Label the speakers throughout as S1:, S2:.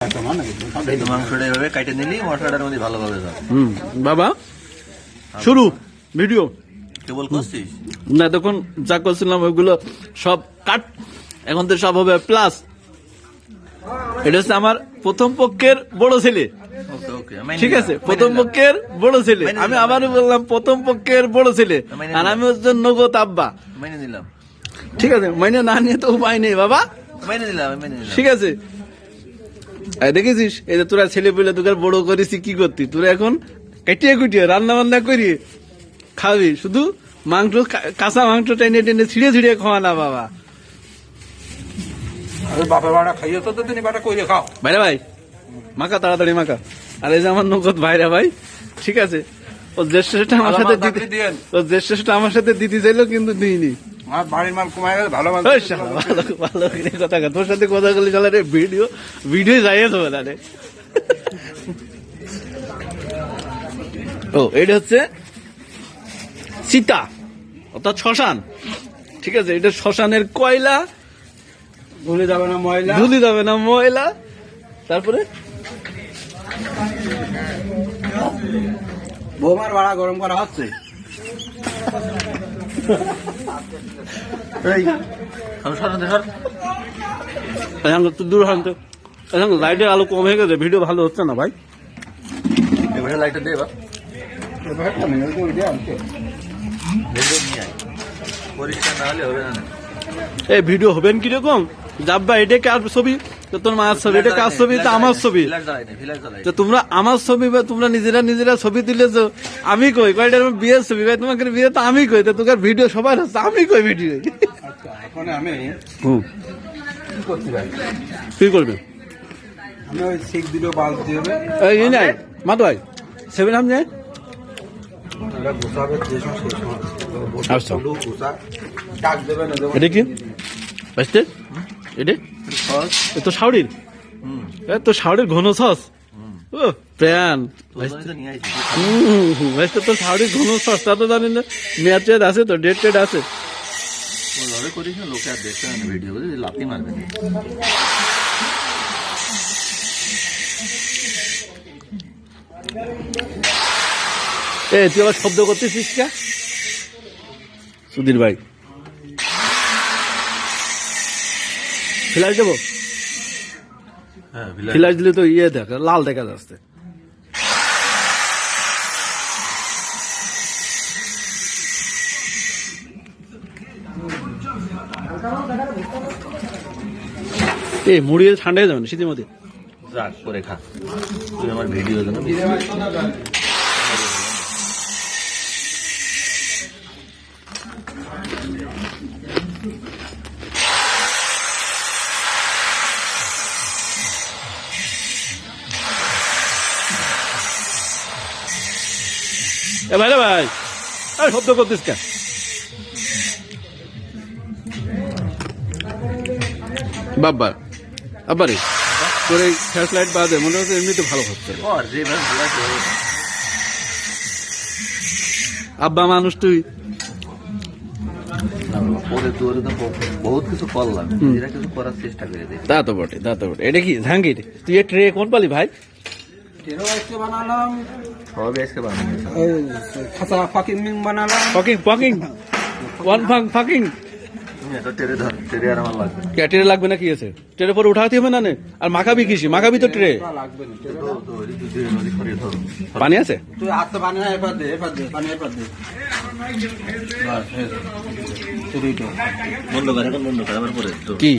S1: মাংসটা এভাবে কাটে নিলি মশলাটার মধ্যে ভালোভাবে
S2: বাবা শুরু ভিডিও
S1: কেবল করছিস
S2: না, তখন যা করছিলাম ওইগুলো সব কাট, এখন তো সব হবে প্লাস। এটা হচ্ছে আমার প্রথম পক্ষের বড় ছেলে, ঠিক আছে? প্রথম পক্ষের বড় ছেলে, আমি আবারও বললাম প্রথম পক্ষের বড় ছেলে, আর আমি হচ্ছে নগদ আব্বা।
S1: মেনে নিলাম,
S2: ঠিক আছে, মাইনে না নিয়ে তো উপায় নেই বাবা,
S1: মেনে নিলাম, মেনে নিলাম।
S2: ঠিক আছে। দেখেছিস এই যে তোরা ছেলে পেলে তোকে বড় করেছি কি করতি, তোরা এখন কাটিয়ে কুটিয়ে রান্না বান্না করিয়ে খাবি, শুধু মাংস কাঁচা মাংস টেনে টেনে ছিঁড়ে ছিঁড়ে খাওয়া না বাবা। ভাইরা ভাই মাকা তাড়াতাড়ি মাকা। আর এই যে আমার নগদ ভাইরা ভাই, ঠিক আছে, ও জ্যেষ্ঠটা আমার সাথে দিতে, ও জ্যেষ্ঠটা আমার সাথে দিতে চাইলো কিন্তু দিইনি। তোর সাথে কথা বলি চলে রে, ভিডিও যাইয়ে দেবে না রে। ও এটা হচ্ছে সীতা অর্থাৎ শ্মশান, ঠিক আছে? এটা শ্মশানের কয়লা,
S3: ভুলে যাবে না ময়লা,
S2: ধুলি যাবে না ময়লা। তারপরে
S3: বৌমার ভাড়া গরম করা হচ্ছে।
S2: দূর হন তো, লাইটের আলো কম হয়ে গেছে, ভিডিও ভালো হচ্ছে না ভাই।
S1: এবারে লাইটটা দে এবার, পরিষ্কার না হলে হবে না।
S2: এই ভিডিও হবেন কিরকম? যাব্বা এটা কার ছবি? তো তোর মার ছবি, এটা কার ছবি? তো আমার ছবি। তো তোমরা আমার ছবি বা তোমরা নিজেরা নিজেরা ছবি তুলেছো, আমি কই কয়টা বিয়ের ছবি ভাই, তোমাকে বিয়ে তো আমি কই, তো তোর ভিডিও সবার হচ্ছে, আমি কই ভিডিও।
S3: এখন আমি কি করছি ভাই,
S2: কি করবে?
S3: আমি ওই শিখ দিলেও বাল দিবে,
S2: এই নাই মাতো ভাই সেভেন আপ নেই।
S3: গুছাবে যে সময় সেই সময়
S2: আচ্ছা
S3: গুছা ডাক দেবে না।
S2: এটা কি বুঝতে? এটা তো শাওড়ির, তো শাওড়ির ঘন সস, ও প্যান ভাইস্তে তো শাওড়ির ঘন সস, তা তো জানি না। মেয়াদ টেয়াদ আছে তো, ডেট টেট আছে।
S1: করিস না, লোকে আর দেখতে না ভিডিও, লাফি মারবে না।
S2: এ তুই আবার শব্দ করতেছিস কে সুধীর ভাই? ফ্ল্যাশ দেবো? ফ্ল্যাশ দিলে তো ইয়ে দেখা লাল দেখা যাচ্ছে। এই মুড়িয়ে ঠান্ডা হয়ে যাবে না শীতের মধ্যে,
S1: রাগ করে খা, তুই আমার ভিডিও দেন।
S2: এ ভাই রে ভাই, আরে শব্দ করতিস কেন? বাবা আবারে তোর এই ফ্ল্যাশ লাইট বাদে মনে হচ্ছে এমনিতে ভালো হচ্ছে। আব্বা মানুষ তুই,
S1: বহুত কিছু করলাম, এরা কিছু করার চেষ্টা করে দেয়।
S2: তা তো বটে, তা তো বটে। এটা কি জাহাঙ্গীর? তুই এ ট্রে কোন পালি ভাই?
S3: বানালাম
S1: সবই আজকে বানানো,
S3: খাঁচা ফাকিং বানালাম,
S2: ফাকিং ফাকিং ওয়ান ফাং ফাকিং।
S1: টেরে ধর, টেরে আর আমার লাগবে না।
S2: ট্রে লাগবে না, কি আছে? ট্রের পরে উঠাতে হবে না? আর মাখাবি কিসি? মাখাবি তো ট্রে।
S3: লাগবে না।
S2: পানি আছে?
S3: তুই হাত তো পানি এবার দে, এবার দে পানি, এবার দে।
S1: বন্ধ করে, এখন বন্ধ করে, আবার পরে
S2: কি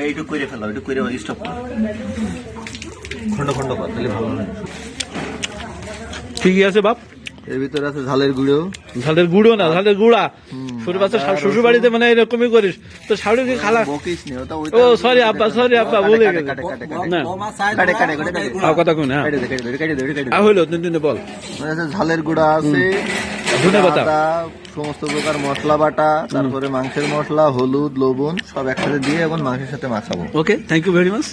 S1: এইটুকু করে ফেলা, ওইটুকু করে স্টপ কর, খন্ড খন্ড কর, তাহলে ভালো হয়।
S2: ঠিকই আছে বাপ।
S1: এর ভিতরে আছে ঝালের গুঁড়ো,
S2: ঝালের গুঁড়ো না, ঝালের গুঁড়া। শ্বশুর বাড়িতে মানে এরকমই করিস তো? শাড়ি খালা ও সরি আব্বা, সরি আব্বা ভুলে গেছে না, কথা কোন হইলো তিন বল।
S1: ঝালের গুঁড়া আছে,
S2: ধনে পাতা,
S1: সমস্ত প্রকার মশলা বাটা, তারপরে মাংসের মশলা, হলুদ, লবণ সব একসাথে দিয়ে এখন মাংসের সাথে মাখাবো।
S2: ওকে, থ্যাংক ইউ ভেরি মাচ।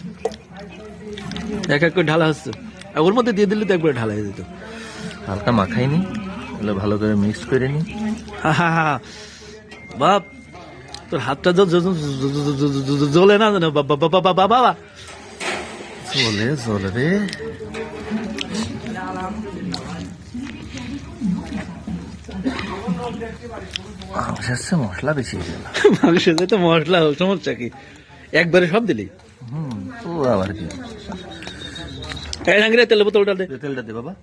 S2: এক এক করে ঢালা হচ্ছে, ওর মধ্যে দিয়ে দিলে তো একবারে ঢালা হয়ে যেত।
S1: হালকা মাখাইনি, ভালো করে মিক্স করে নি।
S2: বাপ তোর হাতটা জ্বলে না জানো বাবা,
S1: চলে চলবে। মাংসের চেয়ে মশলা বেশি হয়ে গেল।
S2: মাংসের তো মশলা হোক, সমস্যা কি? একবারে সব দিলি।
S1: তো আবার কি
S2: এই নাঙ্গিরে তেলের বোতলটা দে।
S1: তেলটা দে বাবা।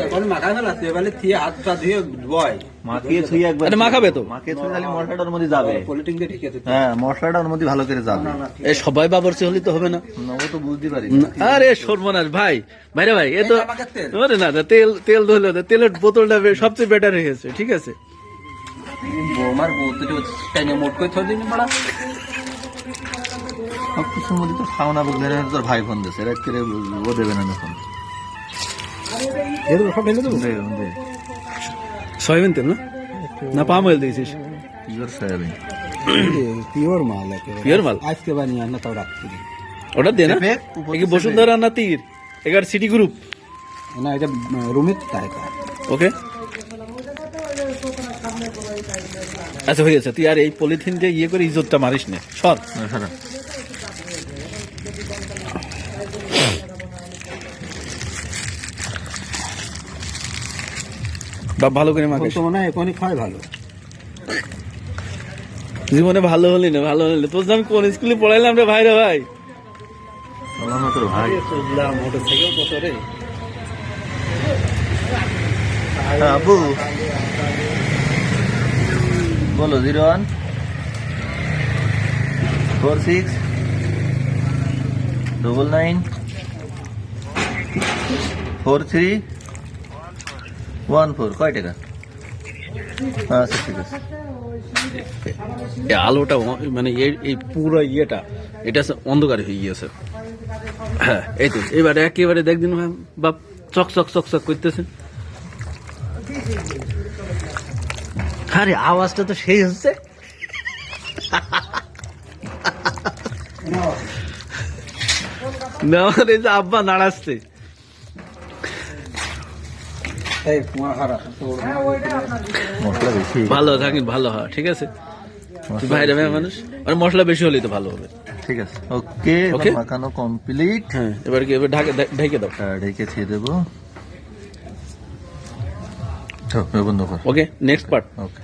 S3: এখন মাখায় না তুই এবারে থিয়ে হাত পা ধুয়ে বয়
S1: মাখিয়ে ছুঁয়ে একবার
S2: আরে মাখাবে তো।
S1: মাখিয়ে ছুঁয়ে তাহলে মশলাটা ওর মধ্যে যাবে।
S3: পলিটিং দিয়ে ঠিক আছে।
S1: হ্যাঁ, মশলাটা ওর মধ্যে ভালো করে যাবে।
S2: এই সবাই বাবরচি হলে তো হবে না।
S1: ও তো বুঝতে পারি।
S2: আরে সর্বনাশ ভাই, ভাইরে ভাই, এ তো
S3: এই আমাকে তেল।
S2: ওরে না না, তেল ধরলো, তেলের বোতলটা সবচেয়ে বেটার হয়ে গেছে। ঠিক আছে,
S3: বৌমার বউ তো টাইনে মোট করে থই দিন বড়া।
S1: সব কিছুর মধ্যে তো খাওয়া না বুঝলে তোর ভাই ফোন দিচ্ছে, রাত করে ও দেবে না যখন।
S3: সব ঢেলে দেবো।
S2: সয়াবিন তেল না পাম অয়েল দিয়েছিস?
S1: Pure soybean.
S3: পিওর মাল একেবারে।
S2: পিওর মাল?
S3: আজকে বানিয়ে আনা তাও রাখছি
S2: ওটা দে না।
S1: পেঁপে, উপর
S2: এ কি বসুন্ধরা না তীর? এগার সিটি গ্রুপ।
S3: না, এটা রুমিত তাইকা।
S2: ওকে, আচ্ছা হয়ে গেছে। তুই আর এই পলিথিন দিয়ে ইয়ে করে ইজ্জতটা মারিস না, সর। বাপ ভালো করে মাখিস।
S3: তো মনে হয় এখনই খাওয়াই ভালো।
S2: জীবনে ভালো হলি না, ভালো হলি তোর যে আমি কোন স্কুলে পড়াইলাম রে ভাই রে ভাই।
S1: তোর ভাই
S3: মোটরসাইকেল কত রে?
S1: আবু বলো 01 46 99 43 14। কয় টাকা? আচ্ছা ঠিক আছে।
S2: এই আলোটা মানে এই পুরো ইয়েটা, এটা অন্ধকারে হয়ে গিয়েছে। হ্যাঁ, এই তো এবারে একেবারে দেখদিন বাপ চক চক চক চক করতেছে। আরে আওয়াজটা তো সেই হচ্ছে। না এই যে আব্বা নাড়াচ্ছে।
S3: এই কুয়া হারা
S1: মশলা বেশি।
S2: ভালো থাকেন, ভালো হয়, ঠিক আছে। তুই ভাইরা ভাই মানুষ, আর মশলা বেশি হলেই তো ভালো হবে।
S1: ঠিক আছে, ওকে।
S2: ওকে।
S1: মাখানো কমপ্লিট।
S2: হ্যাঁ, এবার কি এবার ঢেকে দাও।
S1: ঢেকে ছেড়ে দেবো। বন্ধ কর।
S2: ওকে, নেক্সট পার্ট।
S1: ওকে।